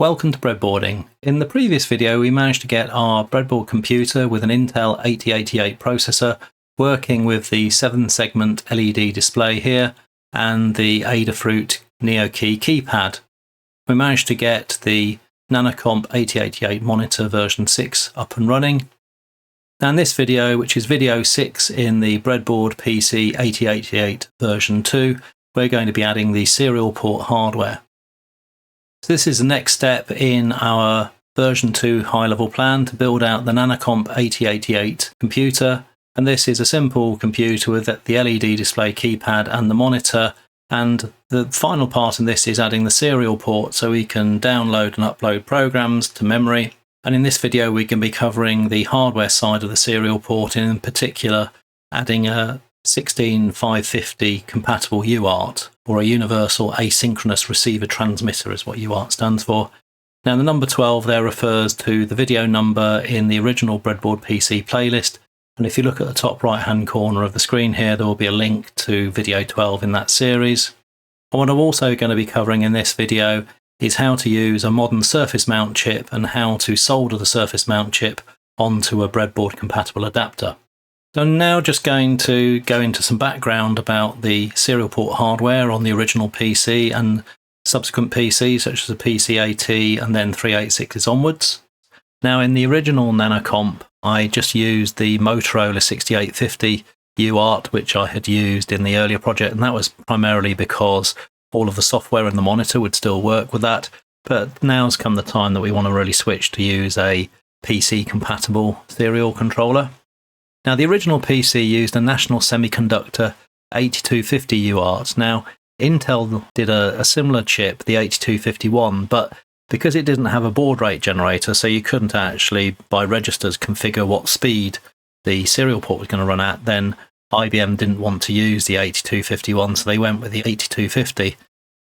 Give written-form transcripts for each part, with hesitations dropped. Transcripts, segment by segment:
Welcome to breadboarding. In the previous video we managed to get our breadboard computer with an Intel 8088 processor working with the 7-segment LED display here and the Adafruit NeoKey keypad. We managed to get the Nanocomp 8088 monitor version 6 up and running. Now in this video, which is video 6 in the Breadboard PC 8088 version 2, we're going to be adding the serial port hardware. So this is the next step in our version 2 high-level plan to build out the Nanocomp 8088 computer, and this is a simple computer with the LED display keypad and the monitor, and the final part in this is adding the serial port so we can download and upload programs to memory. And in this video we can be covering the hardware side of the serial port, in particular adding a 16550 compatible UART, or a Universal Asynchronous Receiver Transmitter is what UART stands for. Now the number 12 there refers to the video number in the original Breadboard PC playlist, and if you look at the top right hand corner of the screen here there will be a link to video 12 in that series. And what I'm also going to be covering in this video is how to use a modern surface mount chip and how to solder the surface mount chip onto a breadboard compatible adapter. So I'm now just going to go into some background about the serial port hardware on the original PC and subsequent PCs such as the PC-AT and then 386s onwards. Now in the original Nanocomp I just used the Motorola 6850 UART, which I had used in the earlier project, and that was primarily because all of the software and the monitor would still work with that. But now's come the time that we want to really switch to use a PC compatible serial controller. Now the original PC used a National Semiconductor 8250 UART. Now Intel did a similar chip, the 8251, but because it didn't have a baud rate generator, so you couldn't actually by registers configure what speed the serial port was going to run at, then IBM didn't want to use the 8251, so they went with the 8250.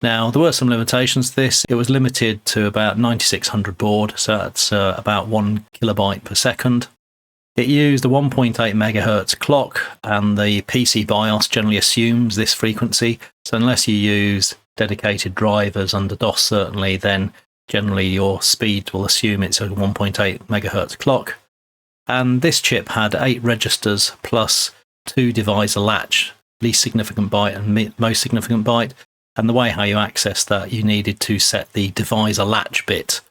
Now there were some limitations to this. It was limited to about 9600 baud, so that's about 1 kilobyte per second. It used a 1.8 megahertz clock, and the PC BIOS generally assumes this frequency. So unless you use dedicated drivers under DOS certainly, then generally your speed will assume it's a 1.8 megahertz clock. And this chip had 8 registers plus 2 divisor latch, least significant byte and most significant byte. And the way how you access that, you needed to set the divisor latch bit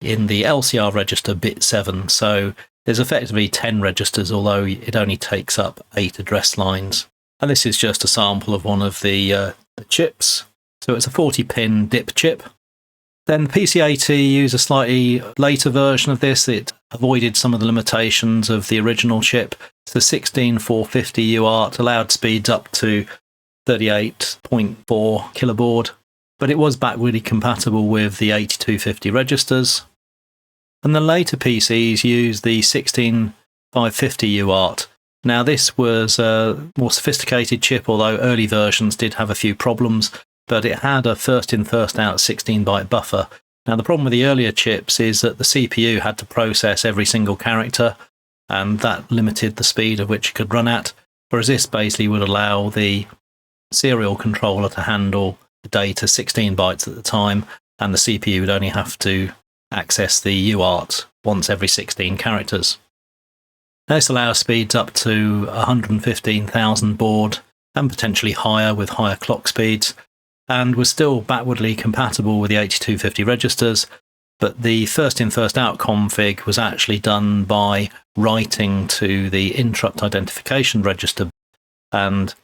in the LCR register bit 7. So there's effectively 10 registers, although it only takes up 8 address lines. And this is just a sample of one of the chips. So it's a 40-pin DIP chip. Then the PC-AT used a slightly later version of this. It avoided some of the limitations of the original chip. So the 16450 UART allowed speeds up to 38.4 kilobaud, but it was backwardly compatible with the 8250 registers. And the later PCs used the 16550 UART. Now this was a more sophisticated chip, although early versions did have a few problems, but it had a first-in, first-out 16-byte buffer. Now the problem with the earlier chips is that the CPU had to process every single character, and that limited the speed at which it could run at, whereas this basically would allow the serial controller to handle the data 16 bytes at the time, and the CPU would only have to access the UART once every 16 characters. This allows speeds up to 115,000 baud and potentially higher with higher clock speeds, and was still backwardly compatible with the 8250 registers, but the first-in, first-out config was actually done by writing to the interrupt identification register, and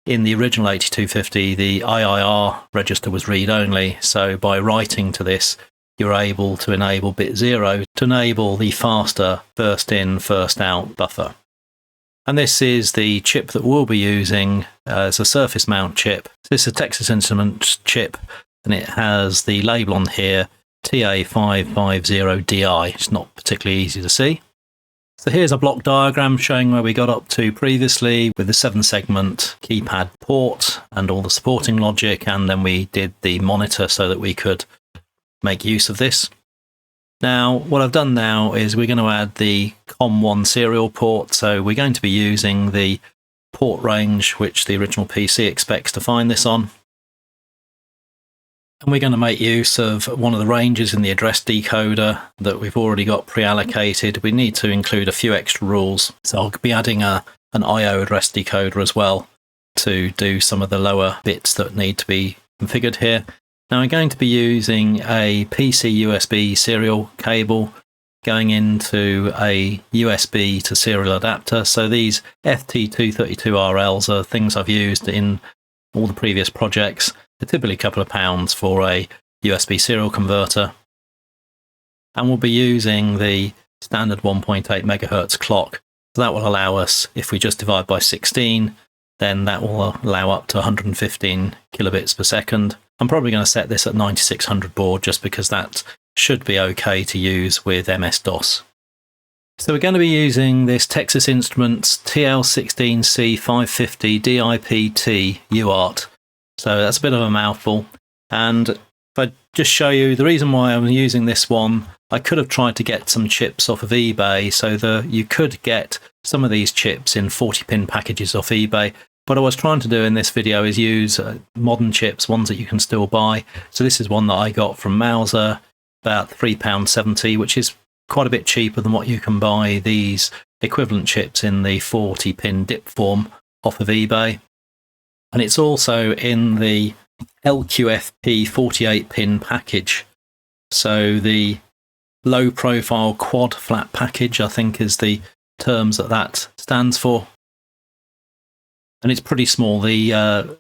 in the original 8250 the IIR register was read-only, so by writing to this you're able to enable bit 0 to enable the faster first-in, first-out buffer. And this is the chip that we'll be using as a surface mount chip. This is a Texas Instruments chip, and it has the label on here, TA550DI. It's not particularly easy to see. So here's a block diagram showing where we got up to previously with the 7-segment keypad port and all the supporting logic, and then we did the monitor so that we could make use of this. Now what I've done now is we're going to add the COM1 serial port, so we're going to be using the port range which the original PC expects to find this on. And we're going to make use of one of the ranges in the address decoder that we've already got pre-allocated. We need to include a few extra rules. So I'll be adding an IO address decoder as well to do some of the lower bits that need to be configured here. Now I'm going to be using a PC USB serial cable going into a USB to serial adapter. So these FT232RLs are things I've used in all the previous projects. They're typically a couple of pounds for a USB serial converter. And we'll be using the standard 1.8 megahertz clock. So that will allow us, if we just divide by 16, then that will allow up to 115 kilobits per second. I'm probably going to set this at 9600 baud just because that should be okay to use with MS-DOS. So we're going to be using this Texas Instruments TL16C550 DIPT UART. So that's a bit of a mouthful. And if I just show you the reason why I'm using this one, I could have tried to get some chips off of eBay. So you could get some of these chips in 40-pin packages off eBay. What I was trying to do in this video is use modern chips, ones that you can still buy. So this is one that I got from Mouser, about £3.70, which is quite a bit cheaper than what you can buy these equivalent chips in the 40-pin dip form off of eBay. And it's also in the LQFP 48-pin package. So the low profile quad flat package, I think, is the terms that stands for. And it's pretty small. The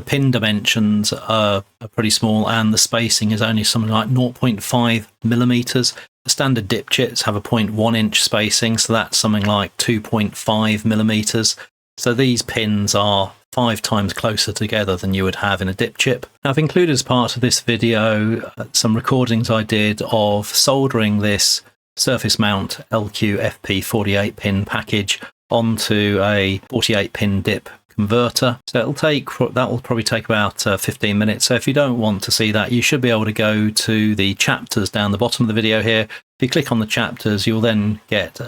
pin dimensions are pretty small, and the spacing is only something like 0.5 millimeters. The standard dip chips have a 0.1 inch spacing, so that's something like 2.5 millimeters. So these pins are 5 times closer together than you would have in a dip chip. Now, I've included as part of this video some recordings I did of soldering this surface mount LQFP 48-pin package onto a 48-pin dip converter. So that will probably take about 15 minutes. So if you don't want to see that, you should be able to go to the chapters down the bottom of the video here. If you click on the chapters, you'll then get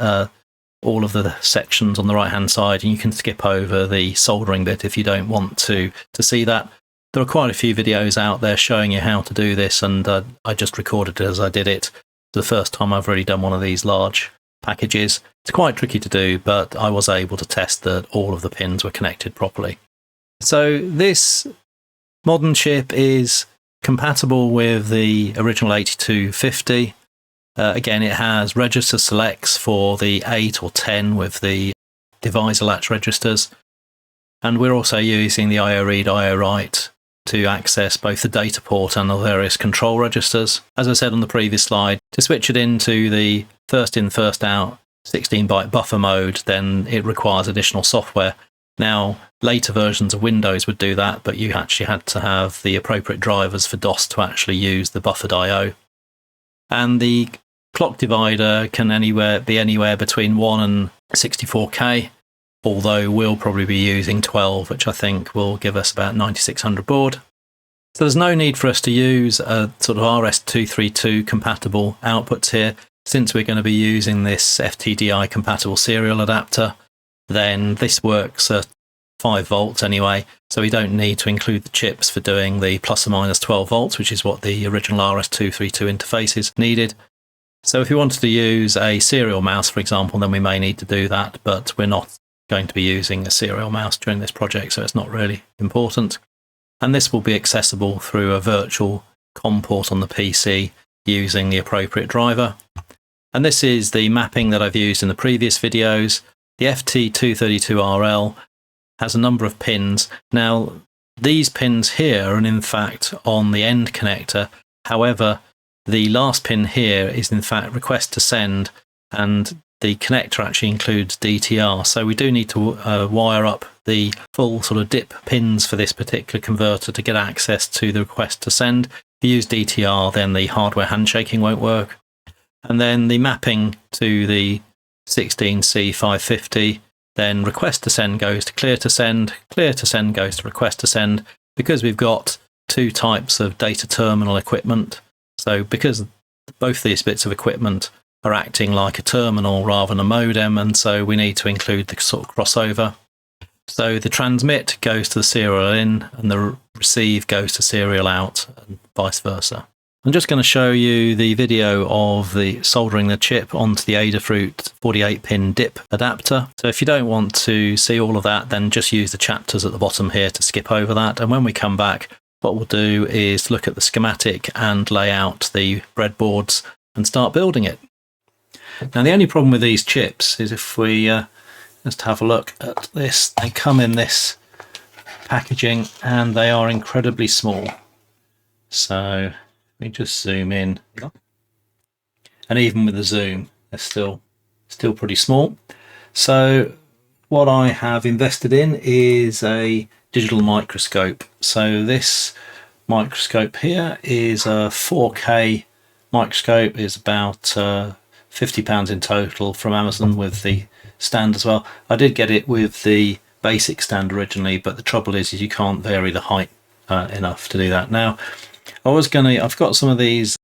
all of the sections on the right hand side, and you can skip over the soldering bit if you don't want to see that. There are quite a few videos out there showing you how to do this, and I just recorded it as I did it. The first time I've really done one of these large packages. It's quite tricky to do, but I was able to test that all of the pins were connected properly. So this modern chip is compatible with the original 8250. Again, it has register selects for the 8 or 10 with the divisor latch registers. And we're also using the IO read, IO write to access both the data port and the various control registers. As I said on the previous slide, to switch it into the first in, first out 16-byte buffer mode, then it requires additional software. Now, later versions of Windows would do that, but you actually had to have the appropriate drivers for DOS to actually use the buffered IO. And the clock divider can be anywhere between 1 and 64K, although we'll probably be using 12, which I think will give us about 9600 baud. So there's no need for us to use a sort of RS-232 compatible outputs here. Since we're going to be using this FTDI compatible serial adapter, then this works at 5 volts anyway, so we don't need to include the chips for doing the plus or minus 12 volts, which is what the original RS-232 interfaces needed. So if we wanted to use a serial mouse, for example, then we may need to do that, but we're not going to be using a serial mouse during this project, so it's not really important. And this will be accessible through a virtual COM port on the PC using the appropriate driver. And this is the mapping that I've used in the previous videos. The FT232RL has a number of pins. Now, these pins here are in fact on the end connector. However, the last pin here is in fact request to send, and the connector actually includes DTR. So we do need to wire up the full sort of dip pins for this particular converter to get access to the request to send. If you use DTR, then the hardware handshaking won't work. And then the mapping to the 16C550, then request to send goes to clear to send goes to request to send, because we've got 2 types of data terminal equipment. So because both these bits of equipment are acting like a terminal rather than a modem, and so we need to include the sort of crossover. So the transmit goes to the serial in and the receive goes to serial out, and vice versa. I'm just going to show you the video of the soldering the chip onto the Adafruit 48-pin DIP adapter. So if you don't want to see all of that, then just use the chapters at the bottom here to skip over that. And when we come back, what we'll do is look at the schematic and lay out the breadboards and start building it. Now the only problem with these chips is if we just have a look at this, they come in this packaging and they are incredibly small. So we just zoom in, and even with the zoom, they're still pretty small. So what I have invested in is a digital microscope. So this microscope here is a 4K microscope. Is about £50 in total from Amazon with the stand as well. I did get it with the basic stand originally, but the trouble is you can't vary the height enough to do that. Now I've got some of these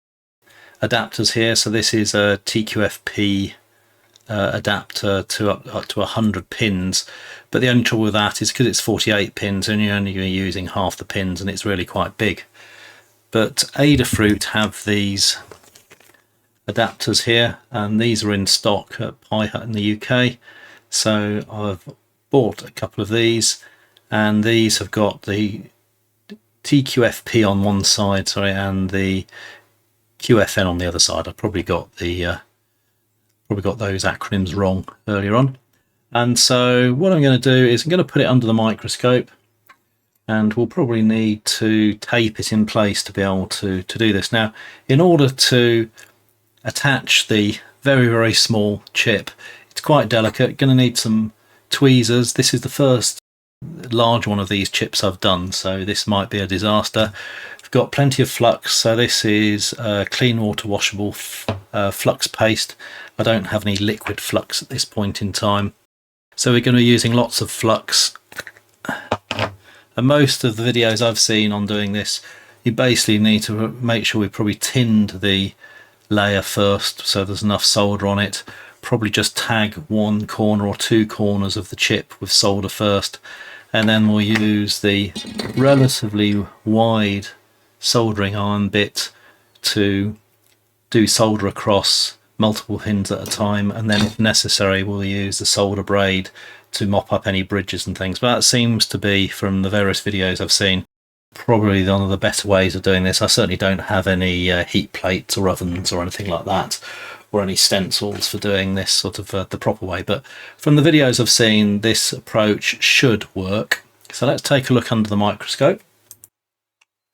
adapters here. So this is a TQFP adapter to up to 100 pins, but the only trouble with that is because it's 48 pins and you're only using half the pins, and it's really quite big. But Adafruit have these adapters here, and these are in stock at Pi Hut in the UK. So I've bought a couple of these, and these have got the TQFP on one side, and the QFN on the other side. I probably got those acronyms wrong earlier on. And so what I'm going to do is I'm going to put it under the microscope, and we'll probably need to tape it in place to be able to do this. Now, in order to attach the very, very small chip, it's quite delicate. Going to need some tweezers. This is the first large one of these chips I've done, so this might be a disaster. I've got plenty of flux, so this is clean water washable flux paste. I don't have any liquid flux at this point in time, so we're going to be using lots of flux. And most of the videos I've seen on doing this, you basically need to make sure we probably tinned the layer first so there's enough solder on it. Probably just tag one corner or two corners of the chip with solder first, and then we'll use the relatively wide soldering iron bit to do solder across multiple pins at a time, and then if necessary we'll use the solder braid to mop up any bridges and things. But that seems to be, from the various videos I've seen, probably one of the better ways of doing this. I certainly don't have any heat plates or ovens or anything like that, or any stencils for doing this sort of the proper way, but from the videos I've seen, this approach should work. So let's take a look under the microscope.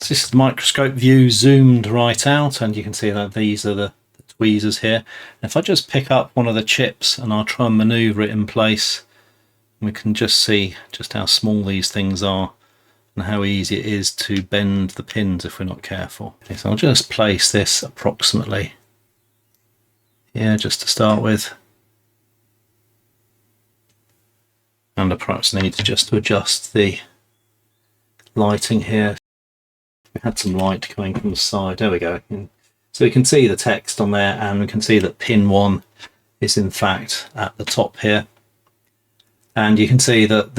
So this is the microscope view zoomed right out, and you can see that these are the tweezers here. And if I just pick up one of the chips and I'll try and maneuver it in place, we can just see just how small these things are and how easy it is to bend the pins if we're not careful. Okay, so I'll just place this approximately here just to start with, and I perhaps need to adjust the lighting here. We had some light coming from the side. There we go. So we can see the text on there, and we can see that pin 1 is in fact at the top here, and you can see that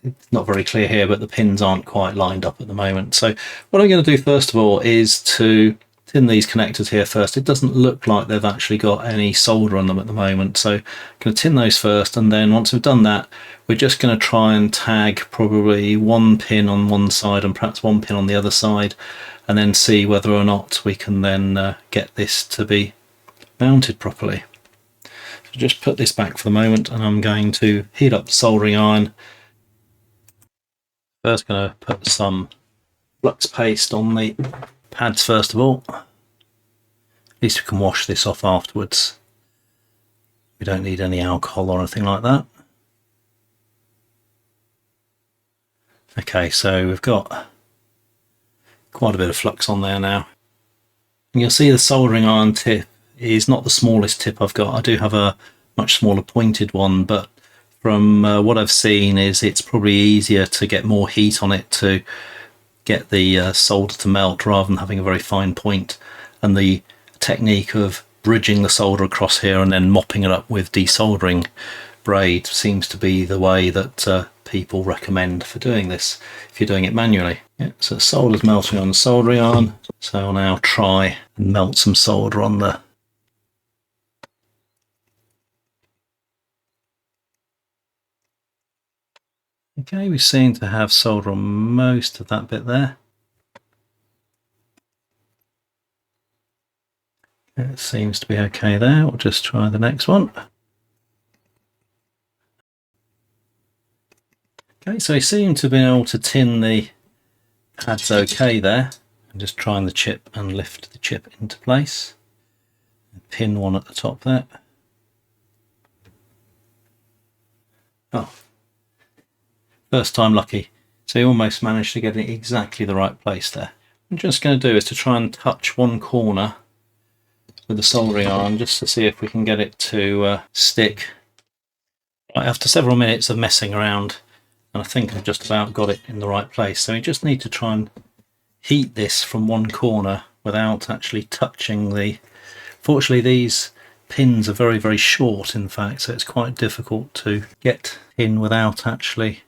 it's not very clear here, but the pins aren't quite lined up at the moment. So what I'm going to do first of all is to tin these connectors here first. It doesn't look like they've actually got any solder on them at the moment, so I'm going to tin those first, and then once we've done that, we're just going to try and tag probably one pin on one side and perhaps one pin on the other side, and then see whether or not we can then get this to be mounted properly. So just put this back for the moment, and I'm going to heat up the soldering iron. First going to put some flux paste on the pads first of all. At least we can wash this off afterwards. We don't need any alcohol or anything like that. Okay, so we've got quite a bit of flux on there now. And you'll see the soldering iron tip is not the smallest tip I've got. I do have a much smaller pointed one, but from what I've seen is it's probably easier to get more heat on it to get the solder to melt rather than having a very fine point. And the technique of bridging the solder across here and then mopping it up with desoldering braid seems to be the way that people recommend for doing this if you're doing it manually. Yeah, so solder's melting on the soldering iron, so I'll now try and melt some solder on the okay, we seem to have solder on most of that bit there. It seems to be okay there. We'll just try the next one. Okay, so I seem to be able to tin the pads okay there. I'm just trying the chip and lift the chip into place. Pin one at the top there. Oh, first time lucky. So you almost managed to get it exactly the right place there. What I'm just going to do is to try and touch one corner with the soldering iron just to see if we can get it to stick. Right, after several minutes of messing around, and I think I've just about got it in the right place. So we just need to try and heat this from one corner without actually touching the... Fortunately, these pins are very, very short, in fact, so it's quite difficult to get in without actually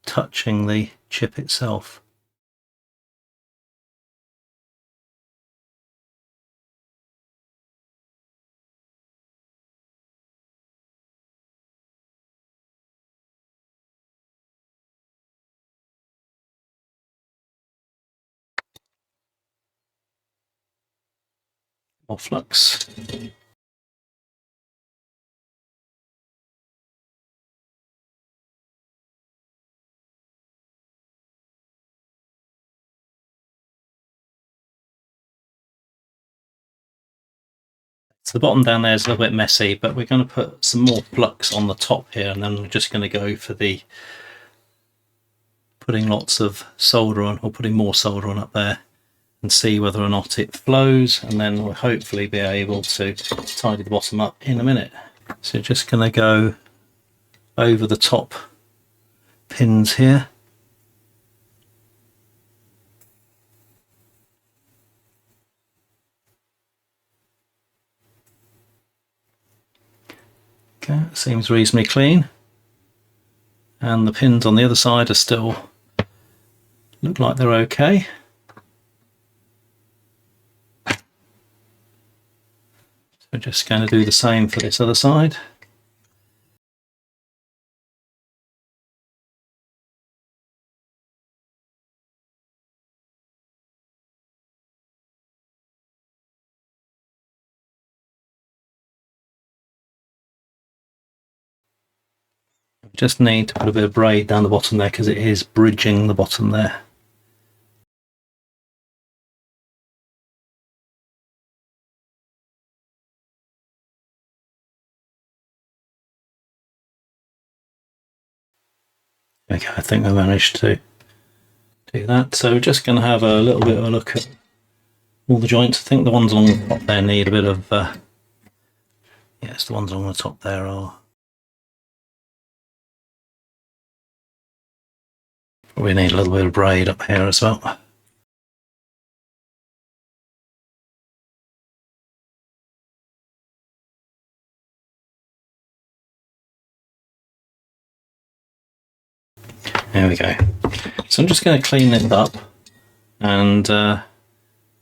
touching the chip itself. More flux. So the bottom down there is a little bit messy, but we're going to put some more flux on the top here, and then we're just going to go for the putting lots of solder on, or putting more solder on up there, and see whether or not it flows, and then we'll hopefully be able to tidy the bottom up in a minute. So just going to go over the top pins here. Okay, seems reasonably clean, and the pins on the other side are still look like they're okay. So we're just going to do the same for this other side. Just need to put a bit of braid down the bottom there because it is bridging the bottom there. Okay, I think I managed to do that. So we're just going to have a little bit of a look at all the joints. I think the ones along the top there need a bit of yes, the ones along the top there are probably need a little bit of braid up here as well. There we go. So I'm just going to clean it up, and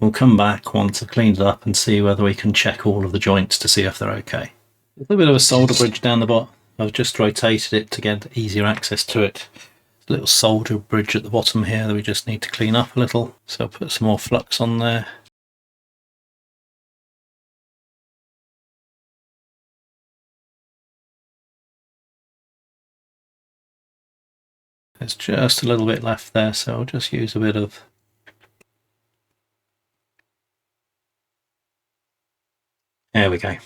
we'll come back once I've cleaned it up and see whether we can check all of the joints to see if they're okay. A little bit of a solder bridge down the bottom. I've just rotated it to get easier access to it. A little solder bridge at the bottom here that we just need to clean up a little. So I'll put some more flux on there. There's just a little bit left there, so I'll just use a bit of there we go.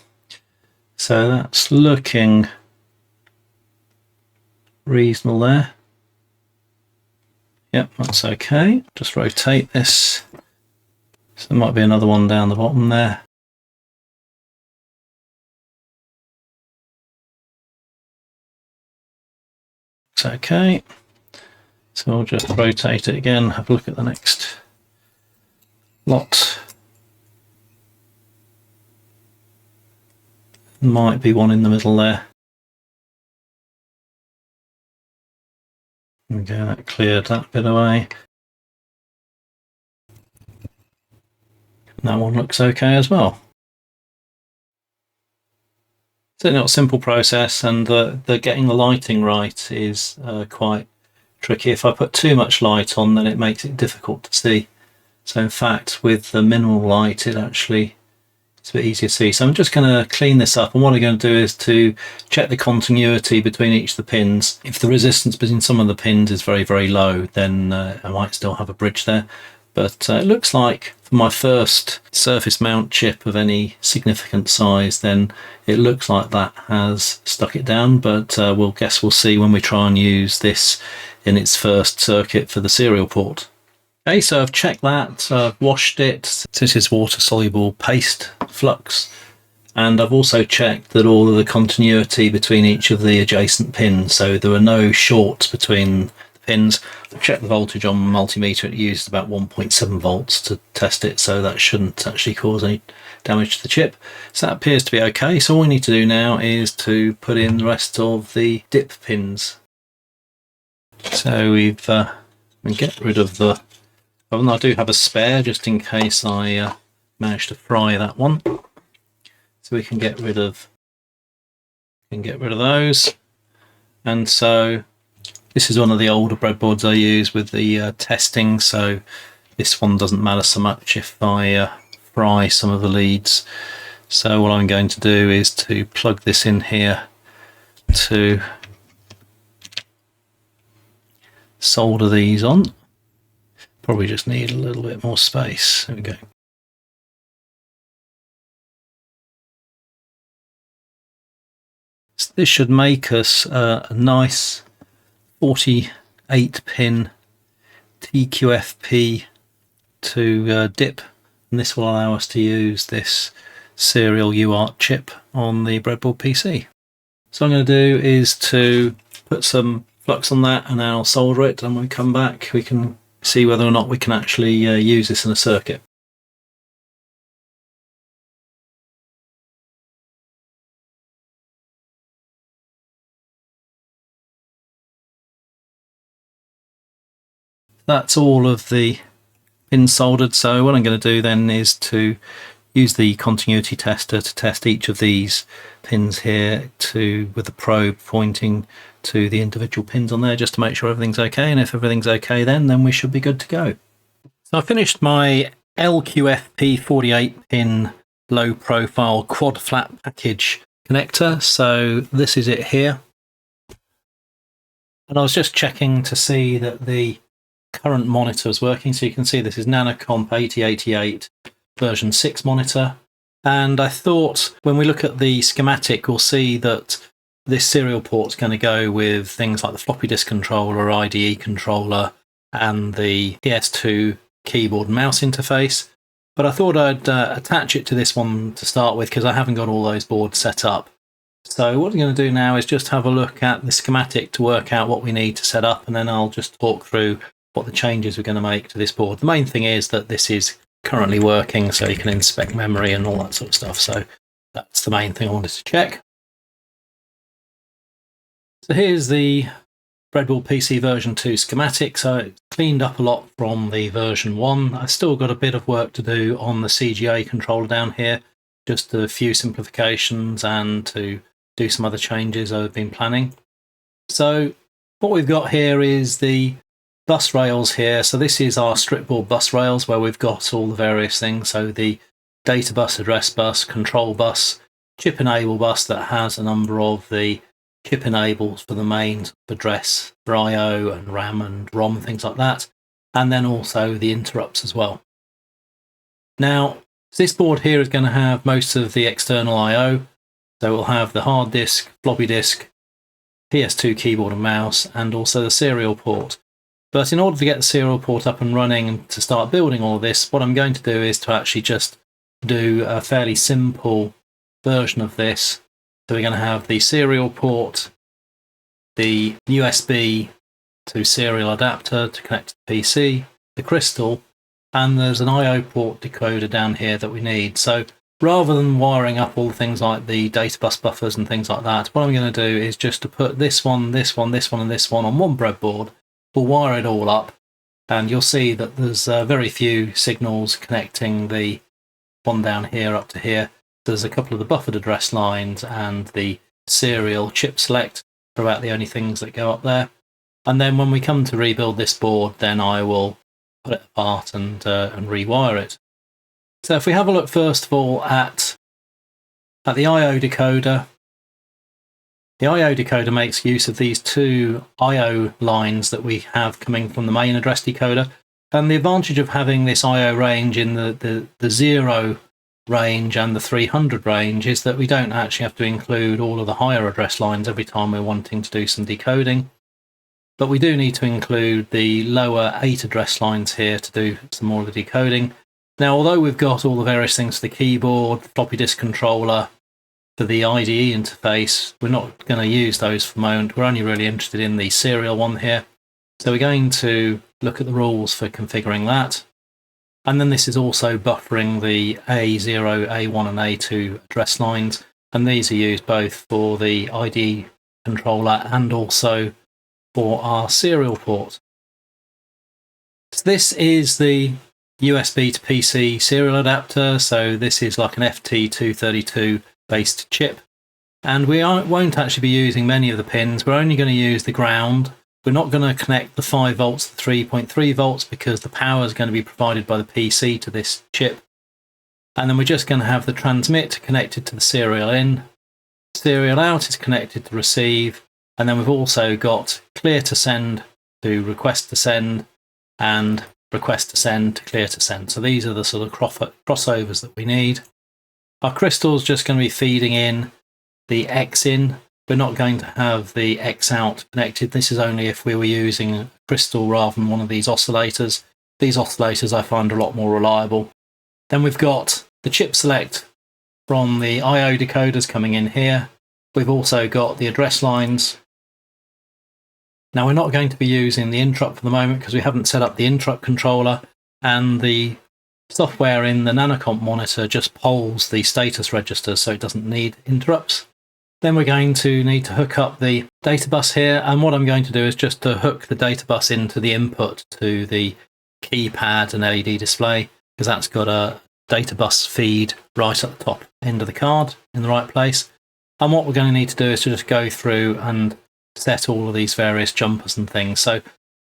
So that's looking reasonable there. Yep, that's okay. Just rotate this. So there might be another one down the bottom there. It's okay. So I'll just rotate it again, have a look at the next lot. Might be one in the middle there. Okay, that cleared that bit away. That one looks okay as well. It's not a simple process, and the getting the lighting right is quite tricky. If I put too much light on, then it makes it difficult to see. So in fact, with the minimal light, it's a bit easier to see. So I'm just going to clean this up, and what I'm going to do is to check the continuity between each of the pins. If the resistance between some of the pins is very, very low, then I might still have a bridge there. But it looks like for my first surface mount chip of any significant size, then it looks like that has stuck it down, but we'll see when we try and use this in its first circuit for the serial port. Okay, so I've checked that, I've washed it. This is water-soluble paste flux, and I've also checked that all of the continuity between each of the adjacent pins, so there were no shorts between the pins. I've checked the voltage on the multimeter. It used about 1.7 volts to test it, so that shouldn't actually cause any damage to the chip. So that appears to be okay. So all we need to do now is to put in the rest of the dip pins. So we've get rid of the oven. I do have a spare just in case I manage to fry that one. So we can get rid of those. And so this is one of the older breadboards I use with the testing, so this one doesn't matter so much if I fry some of the leads. So what I'm going to do is to plug this in here to solder these on. Probably just need a little bit more space. There we go. So this should make us a nice 48-pin TQFP to dip, and this will allow us to use this serial UART chip on the Breadboard PC. So what I'm going to do is to put some flux on that, and then I'll solder it, and when we come back we can see whether or not we can actually use this in a circuit. That's all of the pins soldered, so what I'm going to do then is to use the continuity tester to test each of these pins here with the probe pointing to the individual pins on there, just to make sure everything's okay, and if everything's okay then we should be good to go. So I finished my LQFP 48-pin low profile quad flat package connector, so this is it here. And I was just checking to see that the current monitor is working, so you can see this is Nanocomp 8088 version 6 monitor, and I thought when we look at the schematic we'll see that this serial port is going to go with things like the floppy disk controller, IDE controller, and the PS2 keyboard and mouse interface, but I thought I'd attach it to this one to start with because I haven't got all those boards set up. So what I'm going to do now is just have a look at the schematic to work out what we need to set up, and then I'll just talk through what the changes we're going to make to this board. The main thing is that this is currently working, so you can inspect memory and all that sort of stuff. So that's the main thing I wanted to check. So here's the Breadboard PC version 2 schematic. So it's cleaned up a lot from the version 1. I've still got a bit of work to do on the CGA controller down here, just a few simplifications and to do some other changes I've been planning. So what we've got here is the bus rails here. So this is our stripboard bus rails where we've got all the various things. So the data bus, address bus, control bus, chip enable bus that has a number of the chip enables for the main address for IO and RAM and ROM, things like that, and then also the interrupts as well. Now this board here is going to have most of the external IO, so we'll have the hard disk, floppy disk, PS2 keyboard and mouse, and also the serial port. But in order to get the serial port up and running and to start building all of this, what I'm going to do is to actually just do a fairly simple version of this. So we're going to have the serial port, the USB to serial adapter to connect to the PC, the crystal, and there's an IO port decoder down here that we need. So rather than wiring up all the things like the data bus buffers and things like that, what I'm going to do is just to put this one, this one, this one, and this one on one breadboard, we'll wire it all up, and you'll see that there's very few signals connecting the one down here up to here. There's a couple of the buffered address lines and the serial chip select are about the only things that go up there. And then when we come to rebuild this board, then I will put it apart and rewire it. So if we have a look first of all at the I/O decoder, the I/O decoder makes use of these two I/O lines that we have coming from the main address decoder. And the advantage of having this I/O range in the 0 range and the 300 range is that we don't actually have to include all of the higher address lines every time we're wanting to do some decoding. But we do need to include the lower 8 address lines here to do some more of the decoding. Now, although we've got all the various things for the keyboard, floppy disk controller, for the IDE interface, we're not going to use those for the moment. We're only really interested in the serial one here. So we're going to look at the rules for configuring that. And then this is also buffering the A0, A1 and A2 address lines. And these are used both for the IDE controller and also for our serial port. So this is the USB to PC serial adapter. So this is like an FT232 based chip. And we won't actually be using many of the pins. We're only going to use the ground. We're not going to connect the 5 volts to 3.3 volts because the power is going to be provided by the PC to this chip. And then we're just going to have the transmit connected to the serial in. Serial out is connected to receive. And then we've also got clear to send to request to send and request to send to clear to send. So these are the sort of crossovers that we need. Our crystal's just going to be feeding in the X in. We're not going to have the X out connected. This is only if we were using a crystal rather than one of these oscillators. These oscillators I find a lot more reliable. Then we've got the chip select from the I/O decoders coming in here. We've also got the address lines. Now we're not going to be using the interrupt for the moment because we haven't set up the interrupt controller, and the software in the nanocomp monitor just polls the status register so it doesn't need interrupts. Then we're going to need to hook up the data bus here, and what I'm going to do is just to hook the data bus into the input to the keypad and LED display, because that's got a data bus feed right at the top end of the card in the right place. And what we're going to need to do is to just go through and set all of these various jumpers and things. So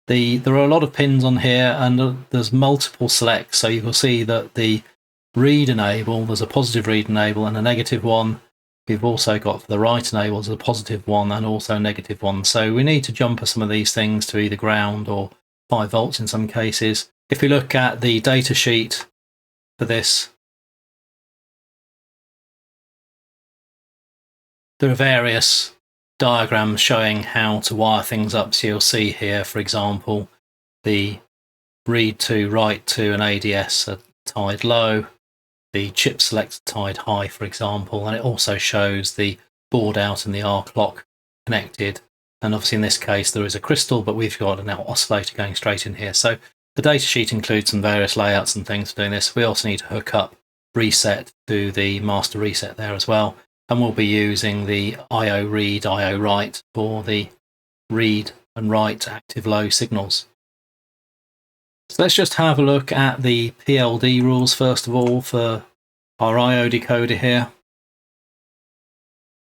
there are a lot of pins on here, and there's multiple selects. So you will see that the read enable, there's a positive read enable and a negative one. We've also got for the write enable, there's a positive one and also a negative one. So we need to jumper some of these things to either ground or 5 volts in some cases. If we look at the data sheet for this, there are various diagrams showing how to wire things up. So you'll see here, for example, the read to, write to and ADS are tied low. The chip select tied high, for example, and it also shows the board out and the R clock connected. And obviously in this case there is a crystal, but we've got an oscillator going straight in here. So the data sheet includes some various layouts and things for doing this. We also need to hook up reset to the master reset there as well. And we'll be using the IO read, IO write for the read and write active low signals. So let's just have a look at the PLD rules first of all for our IO decoder here.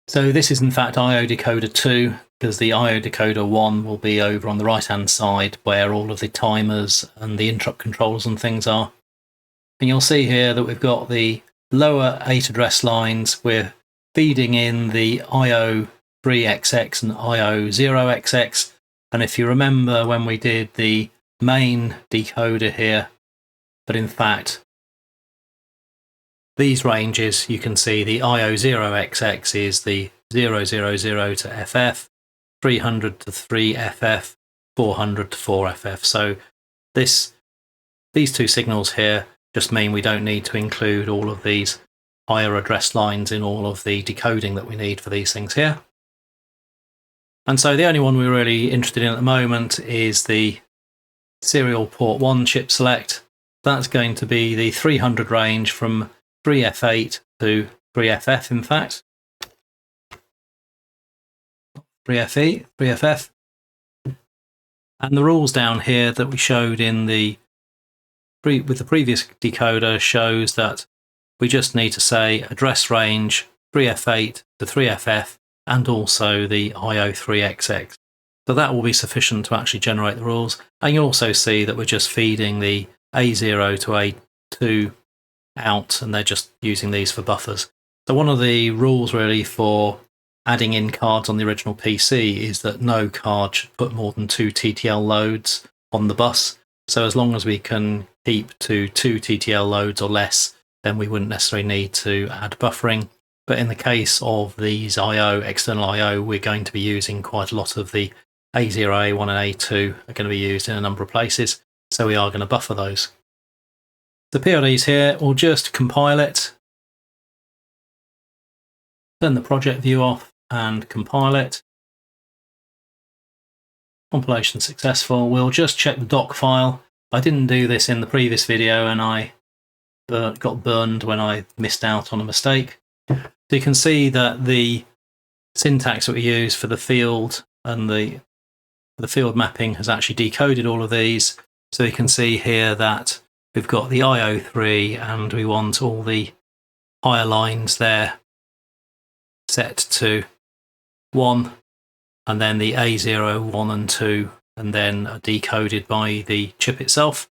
So this is in fact IO decoder 2, because the IO decoder 1 will be over on the right hand side where all of the timers and the interrupt controllers and things are. And you'll see here that we've got the lower 8 address lines. We're feeding in the IO 3XX and IO 0XX. And if you remember when we did the main decoder here, but in fact these ranges, you can see the IO 0XX is the 000 to FF, 300 to 3FF, 400 to 4FF. So these two signals here just mean we don't need to include all of these higher address lines in all of the decoding that we need for these things here. And so the only one we're really interested in at the moment is the serial port 1 chip select. That's going to be the 300 range from 3F8 to 3FF, in fact. 3FE, 3FF. And the rules down here that we showed in with the previous decoder shows that we just need to say address range 3F8 to 3FF and also the IO3XX. So that will be sufficient to actually generate the rules. And you'll also see that we're just feeding the A0 to A2 out, and they're just using these for buffers. So one of the rules really for adding in cards on the original PC is that no card should put more than 2 TTL loads on the bus. So as long as we can keep to 2 TTL loads or less, then we wouldn't necessarily need to add buffering. But in the case of these external I/O, we're going to be using quite a lot of the A0, A1 and A2 are going to be used in a number of places. So we are going to buffer those. The PLDs here, we'll just compile it, turn the project view off and compile it. Compilation successful. We'll just check the doc file. I didn't do this in the previous video and I got burned when I missed out on a mistake. So you can see that the syntax that we use for the field and the field mapping has actually decoded all of these. So you can see here that we've got the IO3 and we want all the higher lines there set to 1, and then the A0, 1 and 2, and then are decoded by the chip itself.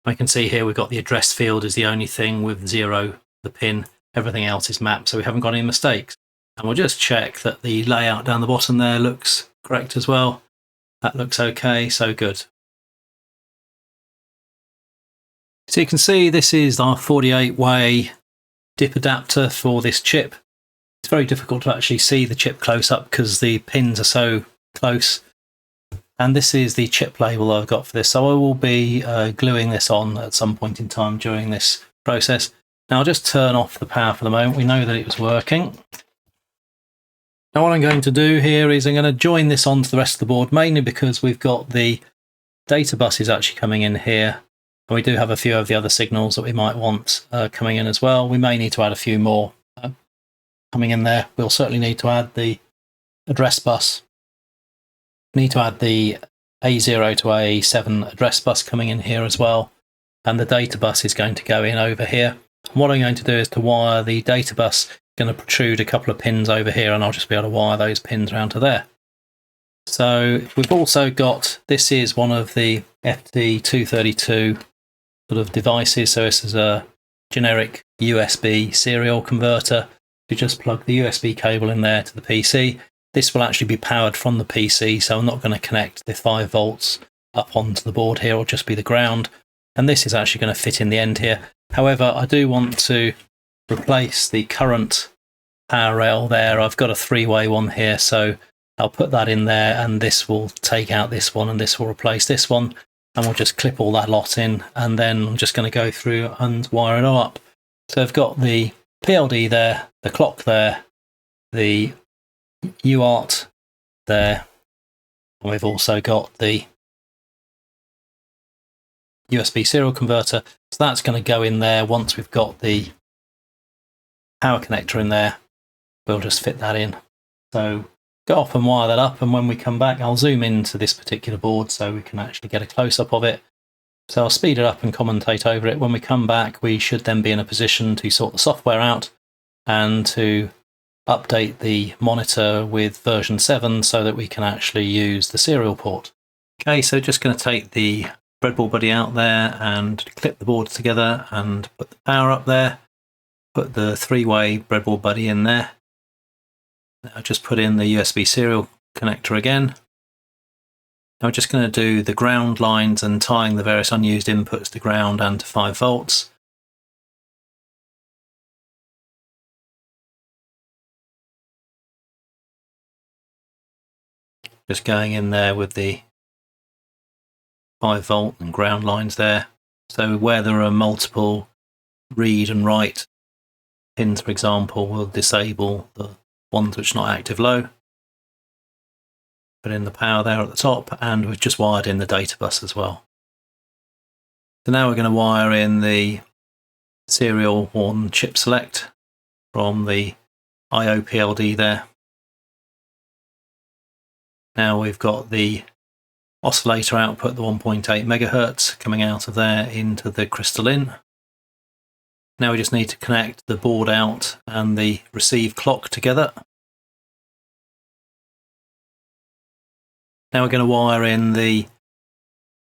I can see here we've got the address field is the only thing with 0, the pin, everything else is mapped, so we haven't got any mistakes. And we'll just check that the layout down the bottom there looks correct as well. That looks okay, so good. So you can see this is our 48-way dip adapter for this chip. It's very difficult to actually see the chip close up because the pins are so close. And this is the chip label I've got for this. So I will be gluing this on at some point in time during this process. Now I'll just turn off the power for the moment. We know that it was working. Now what I'm going to do here is I'm going to join this onto the rest of the board, mainly because we've got the data buses actually coming in here. And we do have a few of the other signals that we might want coming in as well. We may need to add a few more coming in there. We'll certainly need to add the address bus. We need to add the A0 to A7 address bus coming in here as well. And the data bus is going to go in over here. And what I'm going to do is to wire the data bus, going to protrude a couple of pins over here, and I'll just be able to wire those pins around to there. So we've also got, this is one of the FT232 sort of devices. So this is a generic USB serial converter. You just plug the USB cable in there to the PC. This will actually be powered from the PC, so I'm not going to connect the 5 volts up onto the board here. It'll just be the ground. And this is actually going to fit in the end here. However, I do want to replace the current power rail there. I've got a 3-way one here, so I'll put that in there, and this will take out this one, and this will replace this one. And we'll just clip all that lot in, and then I'm just going to go through and wire it all up. So I've got the PLD there, the clock there, the UART there, and we've also got the USB serial converter. So that's going to go in there once we've got the power connector in there. We'll just fit that in. So go off and wire that up, and when we come back I'll zoom into this particular board so we can actually get a close-up of it. So I'll speed it up and commentate over it. When we come back we should then be in a position to sort the software out and to update the monitor with version 7 so that we can actually use the serial port. Okay, so just going to take the breadboard buddy out there and clip the boards together and put the power up there, put the 3-way breadboard buddy in there. I'll just put in the USB serial connector again. Now we're just going to do the ground lines and tying the various unused inputs to ground and to 5 volts. Just going in there with the 5 volt and ground lines there. So where there are multiple read and write pins, for example, we'll disable the ones which are not active low. Put in the power there at the top, and we've just wired in the data bus as well. So now we're going to wire in the serial 1 chip select from the IO PLD there. Now we've got the oscillator output, the 1.8 megahertz, coming out of there into the crystal in. Now we just need to connect the board out and the receive clock together. Now we're going to wire in the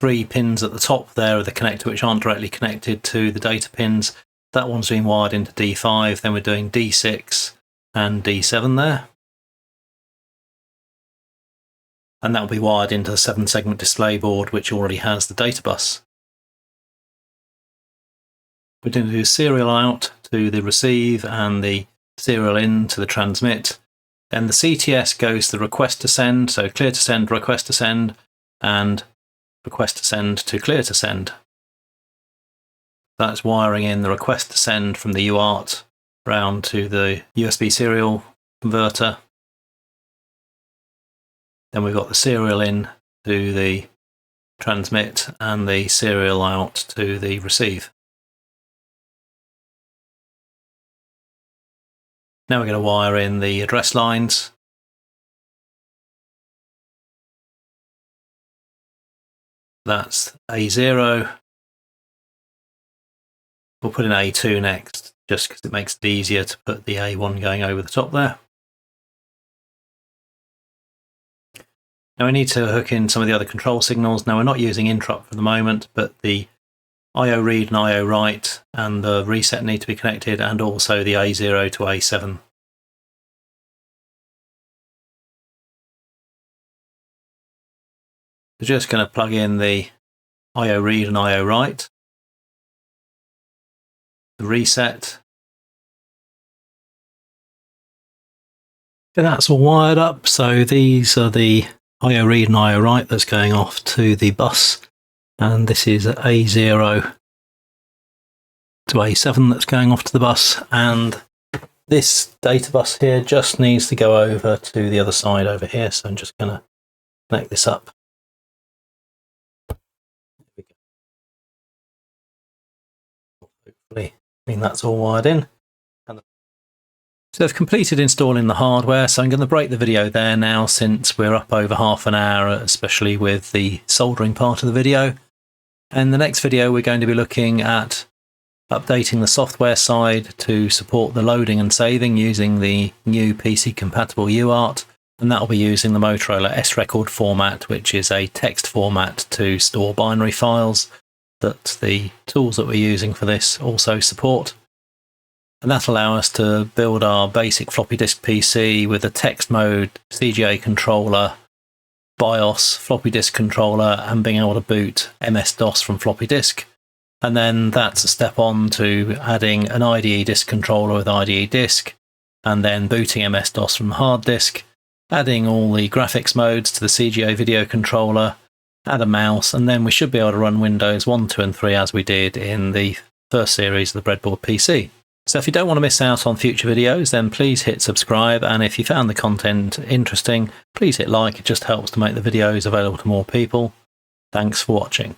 3 pins at the top there of the connector which aren't directly connected to the data pins. That one's been wired into D5, then we're doing D6 and D7 there. And that will be wired into the 7-segment display board which already has the data bus. We're going to do serial out to the receive and the serial in to the transmit. Then the CTS goes to the request to send, so clear to send, request to send, and request to send to clear to send. That's wiring in the request to send from the UART round to the USB serial converter. Then we've got the serial in to the transmit and the serial out to the receive. Now we're going to wire in the address lines. That's A0. We'll put in A2 next, just because it makes it easier to put the A1 going over the top there. Now we need to hook in some of the other control signals. Now we're not using interrupt for the moment, but the I/O read and I/O write and the reset need to be connected, and also the A0 to A7. We're just going to plug in the I/O read and I/O write, the reset. And that's all wired up, so these are the I/O read and I/O write that's going off to the bus, and this is A0 to A7 that's going off to the bus, and this data bus here just needs to go over to the other side over here, so I'm just going to connect this up. Hopefully, that's all wired in. So I've completed installing the hardware, so I'm going to break the video there now since we're up over half an hour, especially with the soldering part of the video. In the next video we're going to be looking at updating the software side to support the loading and saving using the new PC compatible UART, and that will be using the Motorola S-Record format, which is a text format to store binary files that the tools that we're using for this also support. And that'll allow us to build our basic floppy disk PC with a text mode, CGA controller, BIOS, floppy disk controller, and being able to boot MS-DOS from floppy disk. And then that's a step on to adding an IDE disk controller with IDE disk, and then booting MS-DOS from hard disk, adding all the graphics modes to the CGA video controller, add a mouse, and then we should be able to run Windows 1, 2 and 3 as we did in the first series of the Breadboard PC. So if you don't want to miss out on future videos, then please hit subscribe, and if you found the content interesting, please hit like. It just helps to make the videos available to more people. Thanks for watching.